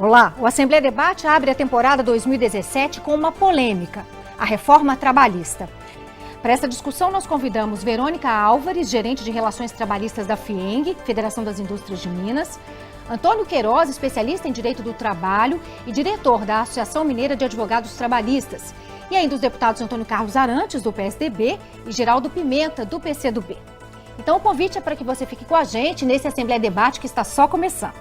Olá, o Assembleia Debate abre a temporada 2017 com uma polêmica, a reforma trabalhista. Para essa discussão, nós convidamos Verônica Álvares, gerente de Relações Trabalhistas da FIENG, Federação das Indústrias de Minas, Antônio Queiroz, especialista em Direito do Trabalho e diretor da Associação Mineira de Advogados Trabalhistas, e ainda os deputados Antônio Carlos Arantes, do PSDB, e Geraldo Pimenta, do PCdoB. Então o convite é para que você fique com a gente nesse Assembleia Debate que está só começando.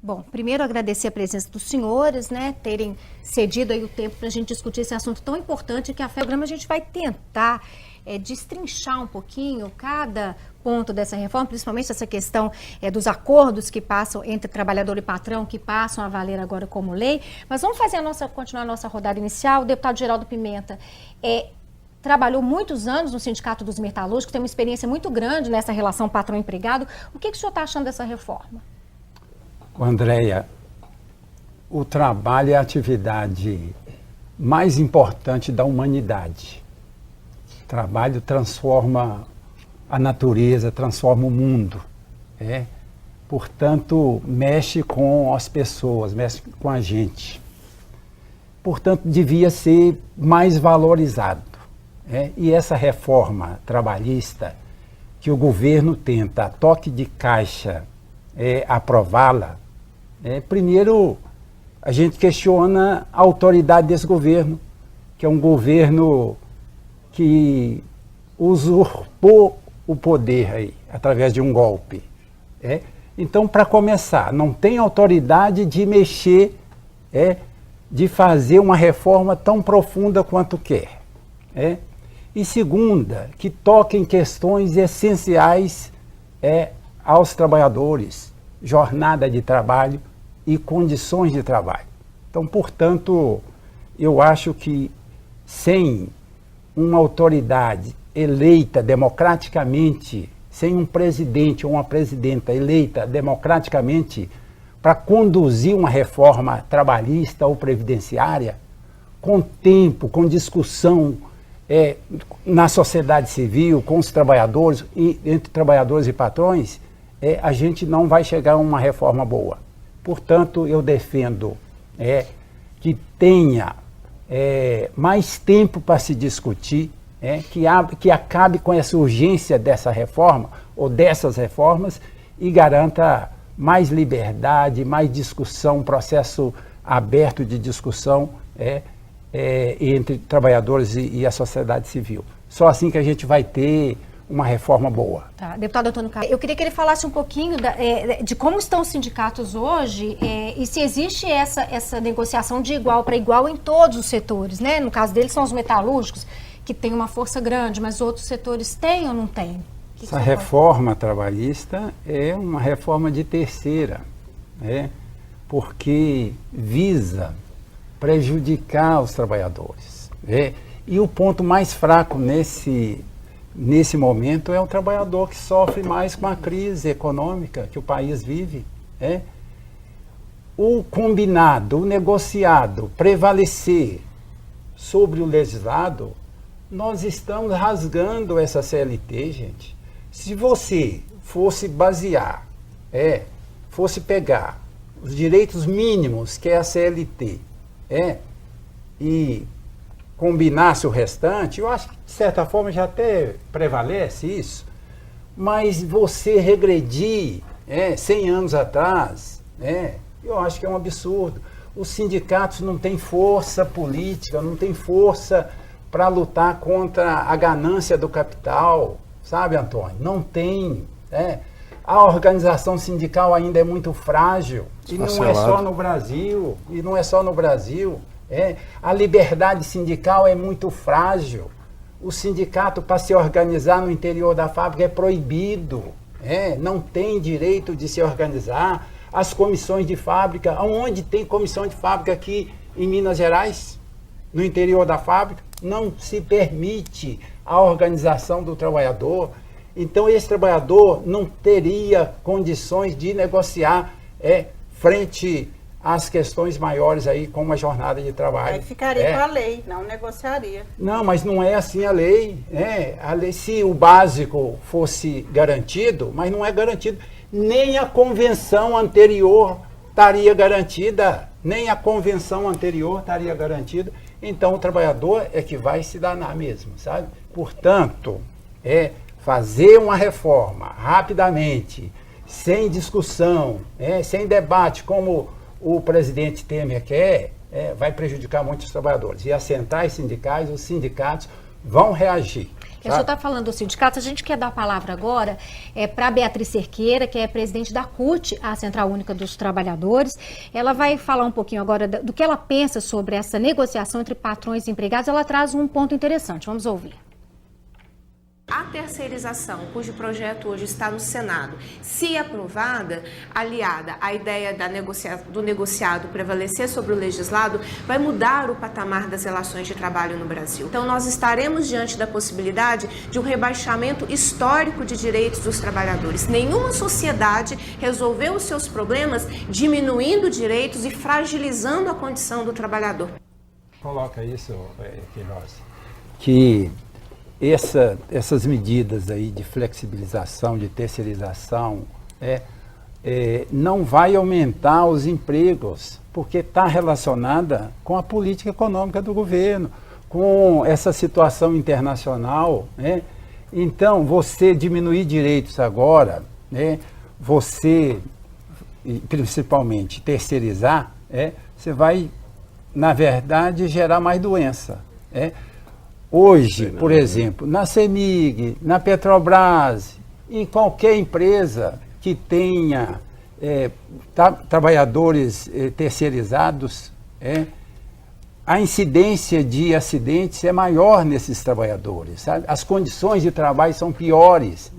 Bom, primeiro agradecer a presença dos senhores, terem cedido aí o tempo para a gente discutir esse assunto tão importante que a programa a gente vai tentar destrinchar um pouquinho cada ponto dessa reforma, principalmente essa questão dos acordos que passam entre trabalhador e patrão, que passam a valer agora como lei. Mas vamos continuar a nossa rodada inicial. O deputado Geraldo Pimenta trabalhou muitos anos no Sindicato dos Metalúrgicos, tem uma experiência muito grande nessa relação patrão-empregado. O que o senhor está achando dessa reforma? Andréia, o trabalho é a atividade mais importante da humanidade. O trabalho transforma a natureza, transforma o mundo. Portanto, mexe com as pessoas, mexe com a gente. Portanto, devia ser mais valorizado. E essa reforma trabalhista que o governo tenta, a toque de caixa, aprová-la, primeiro, a gente questiona a autoridade desse governo, que é um governo que usurpou o poder aí, através de um golpe. Então, para começar, não tem autoridade de mexer, de fazer uma reforma tão profunda quanto quer. E segunda, que toca em questões essenciais aos trabalhadores, jornada de trabalho e condições de trabalho. Então, portanto, eu acho que sem uma autoridade eleita democraticamente, sem um presidente ou uma presidenta eleita democraticamente para conduzir uma reforma trabalhista ou previdenciária, com tempo, com discussão na sociedade civil, com os trabalhadores, entre trabalhadores e patrões, a gente não vai chegar a uma reforma boa. Portanto, eu defendo que tenha mais tempo para se discutir, que acabe com essa urgência dessa reforma ou dessas reformas e garanta mais liberdade, mais discussão, um processo aberto de discussão entre trabalhadores e a sociedade civil. Só assim que a gente vai ter uma reforma boa. Tá, deputado Antônio Carlos, eu queria que ele falasse um pouquinho de como estão os sindicatos hoje e se existe essa negociação de igual para igual em todos os setores, No caso deles são os metalúrgicos, que têm uma força grande, mas outros setores têm ou não têm? Essa reforma trabalhista é uma reforma de terceira, porque visa prejudicar os trabalhadores. E o ponto mais fraco nesse momento é o trabalhador que sofre mais com a crise econômica que o país vive. O combinado, o negociado prevalecer sobre o legislado, nós estamos rasgando essa CLT, gente. Se você fosse basear, fosse pegar os direitos mínimos que é a CLT, e combinasse o restante, eu acho que de certa forma já até prevalece isso, mas você regredir 100 anos atrás, eu acho que é um absurdo. Os sindicatos não têm força política, não têm força para lutar contra a ganância do capital, sabe, Antônio? Não tem. A organização sindical ainda é muito frágil, e não é só no Brasil, a liberdade sindical é muito frágil. O sindicato, para se organizar no interior da fábrica, é proibido. Não tem direito de se organizar. As comissões de fábrica, onde tem comissão de fábrica aqui em Minas Gerais, no interior da fábrica, não se permite a organização do trabalhador. Então, esse trabalhador não teria condições de negociar frente as questões maiores aí, como a jornada de trabalho. Aí ficaria com a lei, não negociaria. Não, mas não é assim a lei. A lei, se o básico fosse garantido, mas não é garantido. Nem a convenção anterior estaria garantida. Nem a convenção anterior estaria garantida. Então, o trabalhador é que vai se danar mesmo, sabe? Portanto, fazer uma reforma rapidamente, sem discussão, sem debate, como o presidente Temer quer, vai prejudicar muitos trabalhadores. E as centrais sindicais, os sindicatos vão reagir. O senhor está falando dos sindicatos, a gente quer dar a palavra agora para a Beatriz Cerqueira, que é presidente da CUT, a Central Única dos Trabalhadores. Ela vai falar um pouquinho agora do que ela pensa sobre essa negociação entre patrões e empregados. Ela traz um ponto interessante, vamos ouvir. A terceirização, cujo projeto hoje está no Senado, se aprovada, aliada à ideia do negociado prevalecer sobre o legislado, vai mudar o patamar das relações de trabalho no Brasil. Então, nós estaremos diante da possibilidade de um rebaixamento histórico de direitos dos trabalhadores. Nenhuma sociedade resolveu os seus problemas diminuindo direitos e fragilizando a condição do trabalhador. Coloca isso, Queiroz, que essas medidas aí de flexibilização, de terceirização, não vai aumentar os empregos, porque está relacionada com a política econômica do governo, com essa situação internacional. Então, você diminuir direitos agora, você, principalmente, terceirizar, você vai, na verdade, gerar mais doença. Hoje, por exemplo, na CEMIG, na Petrobras, em qualquer empresa que tenha trabalhadores terceirizados, a incidência de acidentes é maior nesses trabalhadores, sabe? As condições de trabalho são piores,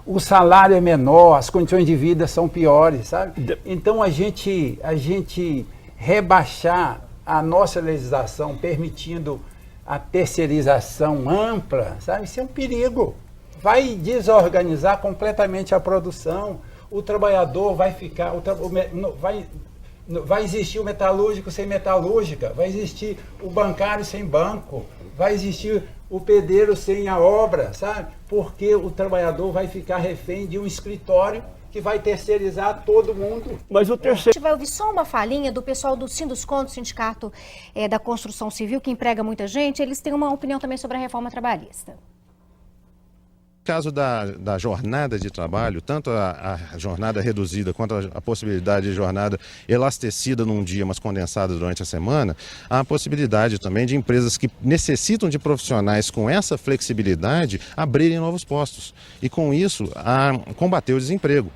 o salário é menor, as condições de vida são piores, sabe? Então, a gente rebaixar a nossa legislação permitindo a terceirização ampla, sabe? Isso é um perigo. Vai desorganizar completamente a produção. O trabalhador vai ficar... vai existir o metalúrgico sem metalúrgica, vai existir o bancário sem banco, vai existir o pedreiro sem a obra, sabe? Porque o trabalhador vai ficar refém de um escritório que vai terceirizar todo mundo. Mas o terceiro... A gente vai ouvir só uma falinha do pessoal do Sinduscon, do Sindicato da Construção Civil, que emprega muita gente. Eles têm uma opinião também sobre a reforma trabalhista. No caso da jornada de trabalho, tanto a jornada reduzida quanto a possibilidade de jornada elastecida num dia, mas condensada durante a semana, há a possibilidade também de empresas que necessitam de profissionais com essa flexibilidade abrirem novos postos e, com isso, combater o desemprego.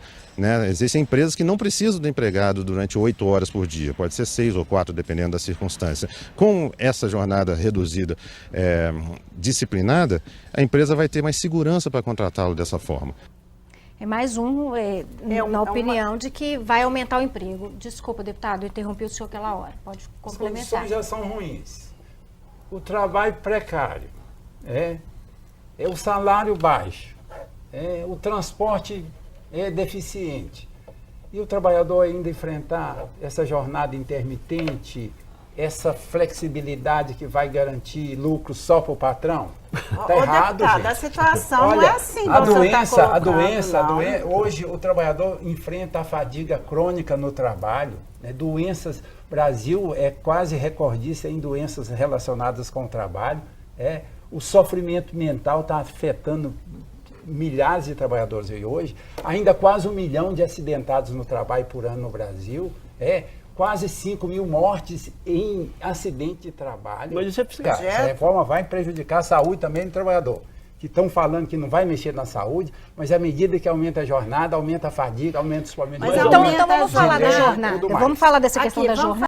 Existem empresas que não precisam do empregado durante 8 horas por dia, pode ser 6 ou 4, dependendo da circunstância. Com essa jornada reduzida, disciplinada, a empresa vai ter mais segurança para contratá-lo dessa forma. É mais na opinião de que vai aumentar o emprego. Desculpa, deputado, eu interrompi o senhor aquela hora. Pode complementar. As condições já são ruins. O trabalho precário, o salário baixo, o transporte deficiente. E o trabalhador ainda enfrentar essa jornada intermitente, essa flexibilidade que vai garantir lucro só para o patrão? Está errado, deputado, gente. a situação Olha, não é assim. a doença, hoje o trabalhador enfrenta a fadiga crônica no trabalho. Doenças, Brasil é quase recordista em doenças relacionadas com o trabalho. O sofrimento mental está afetando milhares de trabalhadores hoje, ainda quase 1 milhão de acidentados no trabalho por ano no Brasil, quase 5 mil mortes em acidente de trabalho. Mas isso é psiquiatra. Essa reforma vai prejudicar a saúde também do trabalhador, que estão falando que não vai mexer na saúde, mas à medida que aumenta a jornada, aumenta a fadiga, aumenta os problemas. Então vamos falar da jornada. Vamos falar dessa questão da jornada.